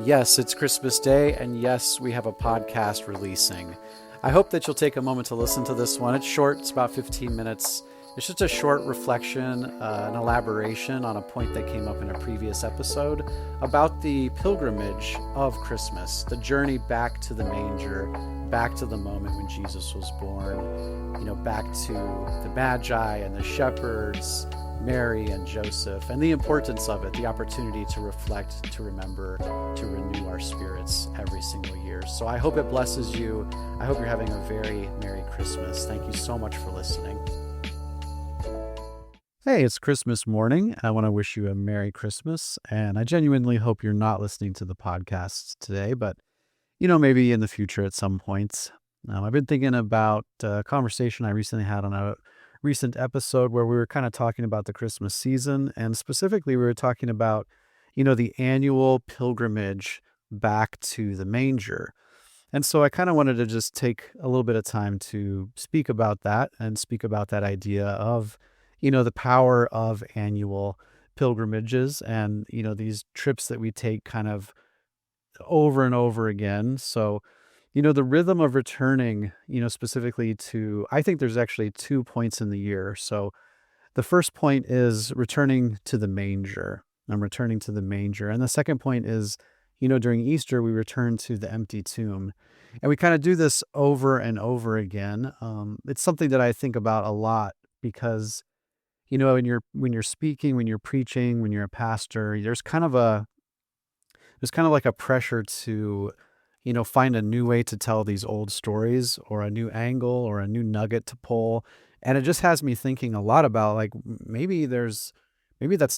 Yes, it's Christmas Day, and yes, we have a podcast releasing. I hope that you'll take a moment to listen to this one. It's short, it's about 15 minutes. It's just a short reflection, an elaboration on a point that came up in a previous episode about the pilgrimage of Christmas, the journey back to the manger, back to the moment when Jesus was born, back to the Magi and the shepherds, Mary and Joseph, and the importance of it, the opportunity to reflect, to remember, to renew our spirits every single year. So I hope it blesses you. I hope you're having a very Merry Christmas. Thank you so much for listening. Hey, it's Christmas morning. I want to wish you a Merry Christmas, and I genuinely hope you're not listening to the podcast today, but maybe in the future at some point. I've been thinking about a conversation I recently had on a recent episode where we were kind of talking about the Christmas season, and specifically we were talking about, the annual pilgrimage back to the manger. And so I kind of wanted to just take a little bit of time to speak about that and speak about that idea of, the power of annual pilgrimages and, these trips that we take kind of over and over again. So, the rhythm of returning, specifically to, I think there's actually 2 points in the year. So the first point is returning to the manger. I'm returning to the manger. And the second point is, during Easter, we return to the empty tomb. And we kind of do this over and over again. It's something that I think about a lot because, when you're speaking, when you're preaching, when you're a pastor, there's kind of like a pressure to, find a new way to tell these old stories or a new angle or a new nugget to pull. And it just has me thinking a lot about like maybe that's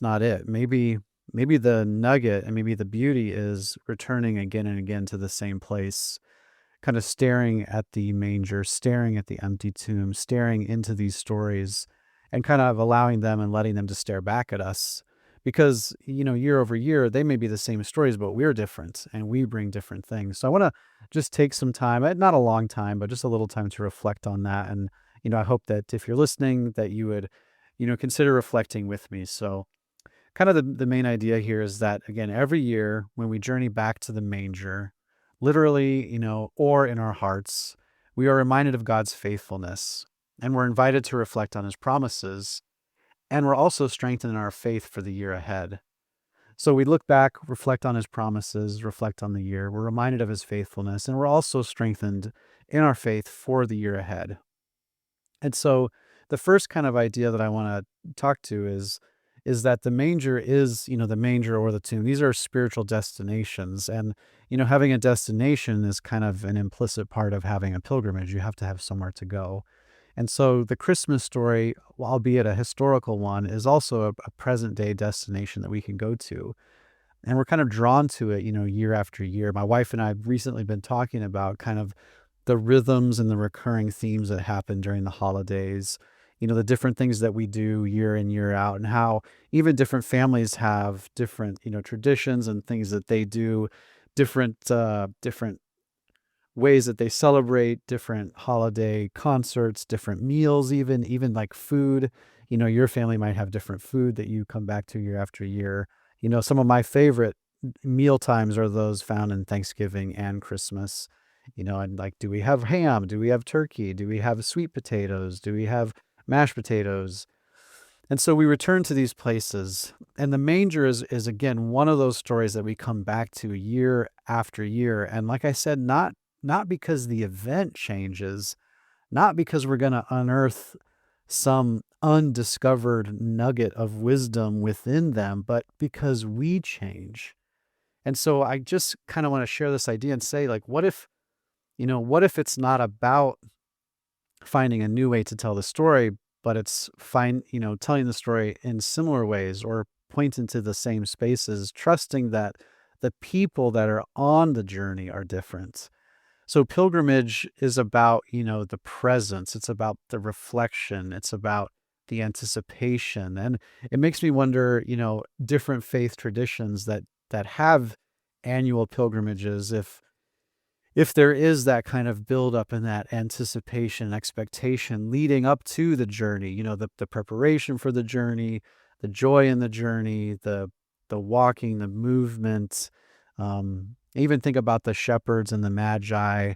not it. Maybe the nugget and maybe the beauty is returning again and again to the same place, kind of staring at the manger, staring at the empty tomb, staring into these stories and kind of allowing them and letting them to stare back at us. Because, year over year, they may be the same stories, but we're different and we bring different things. So I want to just take some time, not a long time, but just a little time to reflect on that. And, I hope that if you're listening, that you would, consider reflecting with me. So kind of the main idea here is that, again, every year when we journey back to the manger, literally, or in our hearts, we are reminded of God's faithfulness and we're invited to reflect on his promises. And we're also strengthened in our faith for the year ahead. So we look back, reflect on his promises, reflect on the year. We're reminded of his faithfulness, and we're also strengthened in our faith for the year ahead. And so the first kind of idea that I want to talk to is that the manger is, the manger or the tomb. These are spiritual destinations. And, having a destination is kind of an implicit part of having a pilgrimage. You have to have somewhere to go. And so the Christmas story, albeit a historical one, is also a present day destination that we can go to. And we're kind of drawn to it, year after year. My wife and I have recently been talking about kind of the rhythms and the recurring themes that happen during the holidays, the different things that we do year in, year out, and how even different families have different, traditions and things that they do, different ways that they celebrate different holiday concerts, different meals, even like food. Your family might have different food that you come back to year after year. Some of my favorite meal times are those found in Thanksgiving and Christmas. And like, do we have ham? Do we have turkey? Do we have sweet potatoes? Do we have mashed potatoes? And so we return to these places. And the manger is again one of those stories that we come back to year after year. And like I said, not because the event changes, not because we're going to unearth some undiscovered nugget of wisdom within them, but because we change. And so I just kind of want to share this idea and say, like, what if it's not about finding a new way to tell the story, but it's telling the story in similar ways or pointing to the same spaces, trusting that the people that are on the journey are different. So pilgrimage is about, the presence. It's about the reflection. It's about the anticipation. And it makes me wonder, different faith traditions that have annual pilgrimages, if there is that kind of buildup and that anticipation, expectation leading up to the journey, the preparation for the journey, the joy in the journey, the walking, the movement, Even think about the shepherds and the Magi,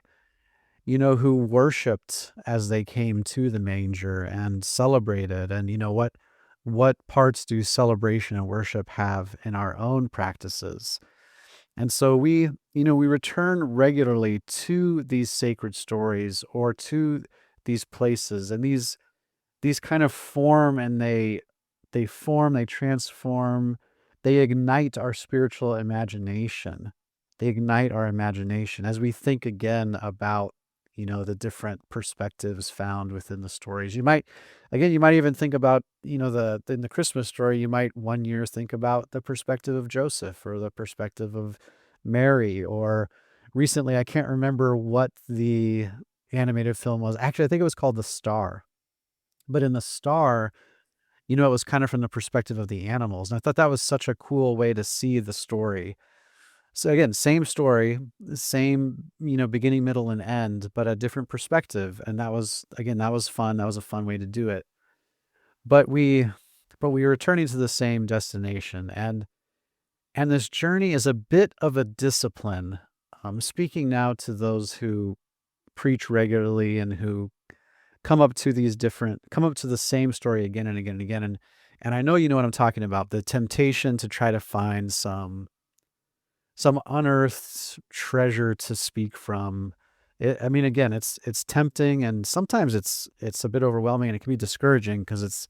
who worshiped as they came to the manger and celebrated. And what parts do celebration and worship have in our own practices? And so we return regularly to these sacred stories or to these places, and these kind of form, and they form, they transform, they ignite our spiritual imagination. They ignite our imagination as we think again about, the different perspectives found within the stories. You might even think about, in the Christmas story, you might one year think about the perspective of Joseph or the perspective of Mary, or recently, I can't remember what the animated film was. Actually, I think it was called The Star. But in The Star, it was kind of from the perspective of the animals. And I thought that was such a cool way to see the story. So again, same story, same, beginning, middle, and end, but a different perspective. And that was fun. That was a fun way to do it. But we were returning to the same destination. And this journey is a bit of a discipline. Speaking now to those who preach regularly and who come up to the same story again and again and again. And I know you know what I'm talking about, the temptation to try to find some unearthed treasure to speak from. I mean, again, it's tempting, and sometimes it's a bit overwhelming, and it can be discouraging because it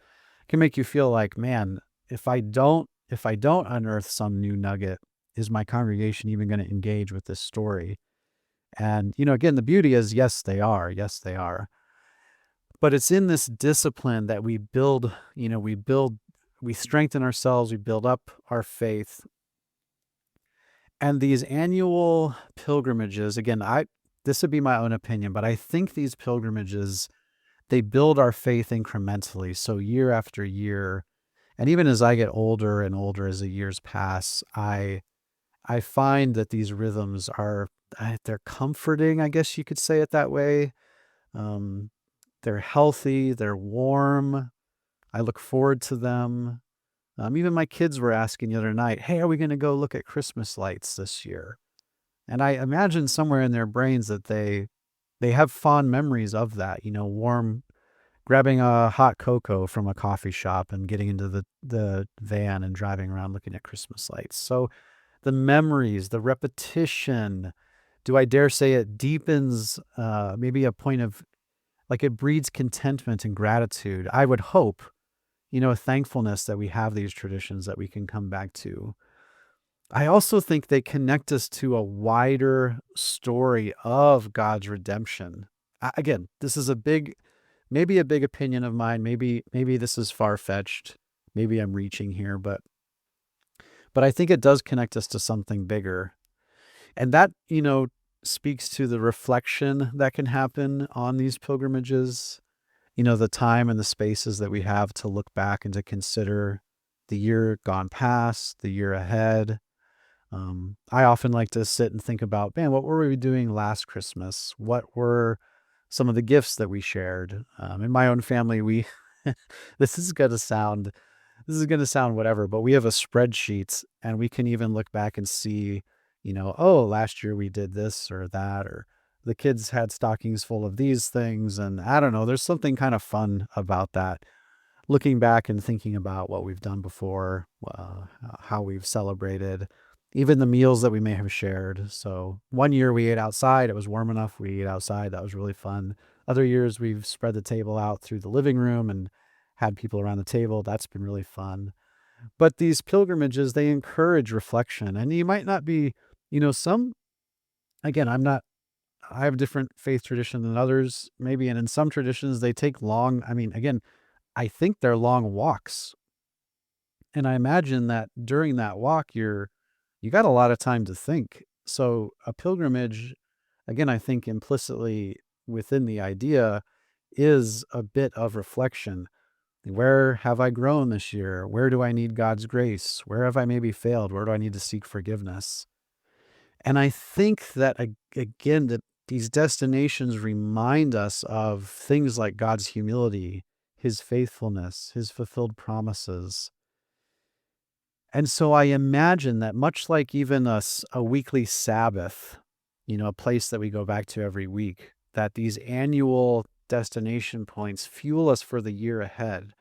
can make you feel like, man, if I don't unearth some new nugget, is my congregation even going to engage with this story? And again, the beauty is, yes, they are. Yes, they are. But it's in this discipline that we strengthen ourselves, we build up our faith. And these annual pilgrimages, again, this would be my own opinion, but I think these pilgrimages, they build our faith incrementally. So year after year, and even as I get older and older as the years pass, I find that these rhythms they're comforting, I guess you could say it that way. Um, they're healthy, they're warm. I look forward to them. Even my kids were asking the other night, "Hey, are we going to go look at Christmas lights this year?" And I imagine somewhere in their brains that they have fond memories of that. Warm, grabbing a hot cocoa from a coffee shop and getting into the van and driving around looking at Christmas lights. So the memories, the repetition, do I dare say it deepens, maybe a point of, like, it breeds contentment and gratitude. I would hope, a thankfulness that we have these traditions that we can come back to. I also think they connect us to a wider story of God's redemption. Again, this is maybe a big opinion of mine. Maybe this is far fetched. Maybe I'm reaching here, but I think it does connect us to something bigger. And that, speaks to the reflection that can happen on these pilgrimages, the time and the spaces that we have to look back and to consider the year gone past, the year ahead. I often like to sit and think about, man, what were we doing last Christmas? What were some of the gifts that we shared? In my own family, this is going to sound, whatever, but we have a spreadsheet, and we can even look back and see, oh, last year we did this or that, or the kids had stockings full of these things. And I don't know, there's something kind of fun about that. Looking back and thinking about what we've done before, how we've celebrated, even the meals that we may have shared. So one year we ate outside. It was warm enough. We ate outside. That was really fun. Other years we've spread the table out through the living room and had people around the table. That's been really fun. But these pilgrimages, they encourage reflection. And you might not be, again, I have a different faith tradition than others, maybe. And in some traditions, they take again, I think they're long walks. And I imagine that during that walk, you got a lot of time to think. So a pilgrimage, again, I think implicitly within the idea is a bit of reflection. Where have I grown this year? Where do I need God's grace? Where have I maybe failed? Where do I need to seek forgiveness? And I think that, again, that these destinations remind us of things like God's humility, his faithfulness, his fulfilled promises. And so I imagine that much like even a weekly Sabbath, a place that we go back to every week, that these annual destination points fuel us for the year ahead.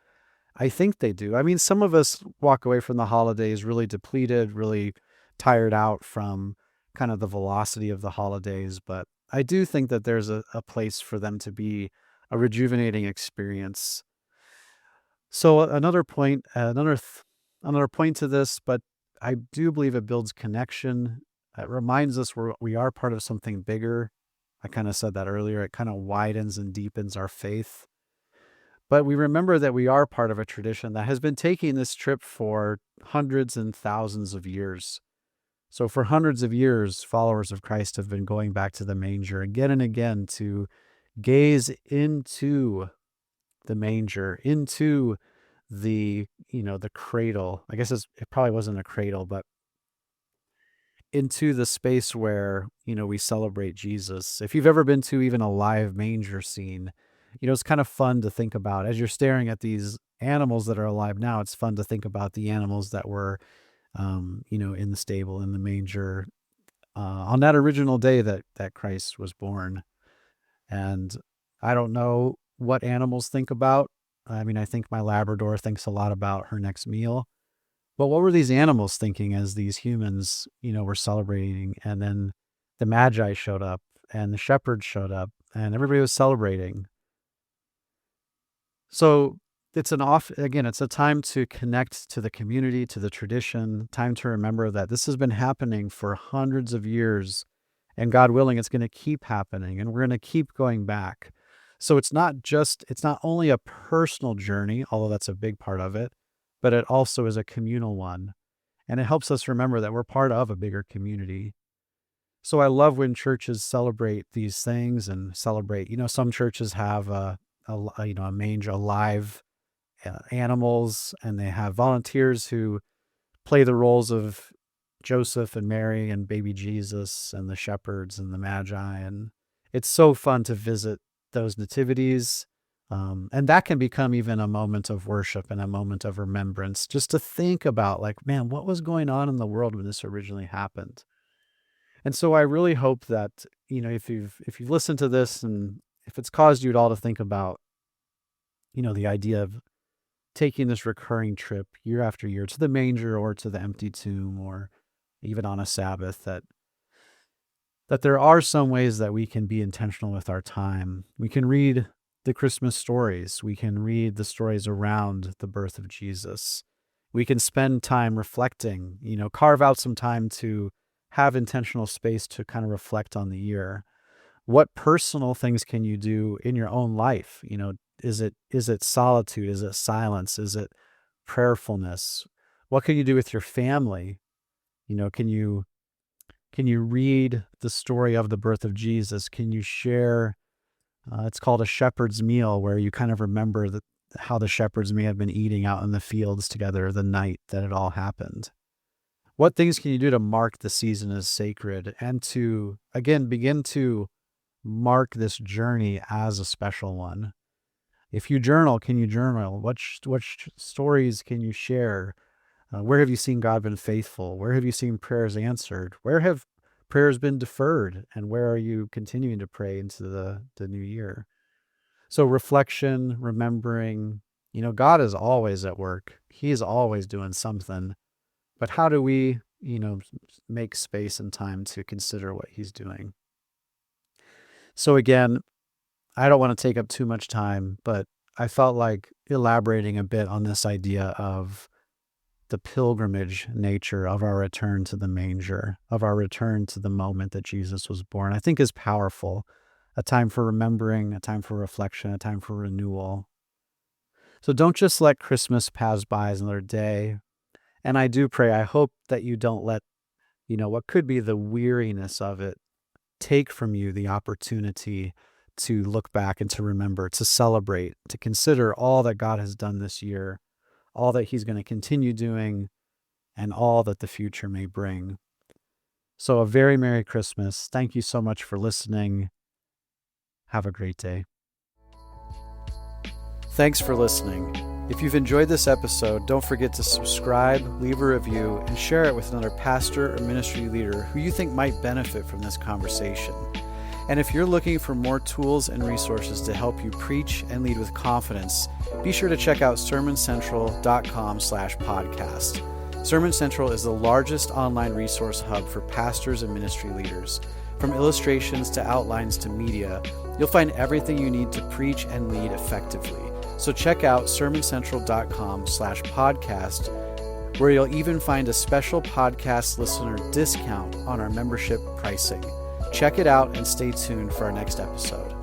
I think they do. I mean, some of us walk away from the holidays really depleted, really tired out from kind of the velocity of the holidays. But I do think that there's a place for them to be a rejuvenating experience. So another point to this, but I do believe it builds connection. It reminds us we are part of something bigger. I kind of said that earlier. It kind of widens and deepens our faith. But we remember that we are part of a tradition that has been taking this trip for hundreds and thousands of years. So for hundreds of years, followers of Christ have been going back to the manger again and again to gaze into the manger, into the cradle. I guess it probably wasn't a cradle, but into the space where, we celebrate Jesus. If you've ever been to even a live manger scene, it's kind of fun to think about as you're staring at these animals that are alive now. It's fun to think about the animals that were, in the stable, in the manger, on that original day that Christ was born. And I don't know what animals think about. I mean, I think my Labrador thinks a lot about her next meal. But what were these animals thinking as these humans, were celebrating? And then the Magi showed up and the shepherds showed up and everybody was celebrating. So it's a time to connect to the community, to the tradition, time to remember that this has been happening for hundreds of years, and God willing, it's going to keep happening, and we're going to keep going back. So it's not only a personal journey, although that's a big part of it, but it also is a communal one. And it helps us remember that we're part of a bigger community. So I love when churches celebrate these things and celebrate, some churches have a manger, live animals, and they have volunteers who play the roles of Joseph and Mary and baby Jesus and the shepherds and the Magi. And it's so fun to visit those nativities. And that can become even a moment of worship and a moment of remembrance, just to think about, like, man, what was going on in the world when this originally happened? And so I really hope that, if you've listened to this and if it's caused you at all to think about, the idea of taking this recurring trip year after year to the manger or to the empty tomb or even on a Sabbath, that there are some ways that we can be intentional with our time. We can read the Christmas stories. We can read the stories around the birth of Jesus. We can spend time reflecting, carve out some time to have intentional space to kind of reflect on the year. What personal things can you do in your own life? Is it solitude? Is it silence? Is it prayerfulness? What can you do with your family? Can you read the story of the birth of Jesus? Can you share? It's called a shepherd's meal, where you kind of remember how the shepherds may have been eating out in the fields together the night that it all happened. What things can you do to mark the season as sacred and to, again, begin to mark this journey as a special one? If you journal, can you journal? What stories can you share? Where have you seen God been faithful? Where have you seen prayers answered? Where have prayers been deferred? And where are you continuing to pray into the new year? So reflection, remembering, God is always at work. He is always doing something. But how do we, make space and time to consider what he's doing? So again, I don't want to take up too much time, but I felt like elaborating a bit on this idea of the pilgrimage nature of our return to the manger, of our return to the moment that Jesus was born, I think is powerful. A time for remembering, a time for reflection, a time for renewal. So don't just let Christmas pass by as another day. And I do pray, I hope that you don't let, what could be the weariness of it take from you the opportunity to look back and to remember, to celebrate, to consider all that God has done this year, all that he's going to continue doing, and all that the future may bring. So a very Merry Christmas. Thank you so much for listening. Have a great day. Thanks for listening. If you've enjoyed this episode, don't forget to subscribe, leave a review, and share it with another pastor or ministry leader who you think might benefit from this conversation. And if you're looking for more tools and resources to help you preach and lead with confidence, be sure to check out sermoncentral.com/podcast. Sermon Central is the largest online resource hub for pastors and ministry leaders. From illustrations to outlines to media, you'll find everything you need to preach and lead effectively. So check out sermoncentral.com/podcast, where you'll even find a special podcast listener discount on our membership pricing. Check it out and stay tuned for our next episode.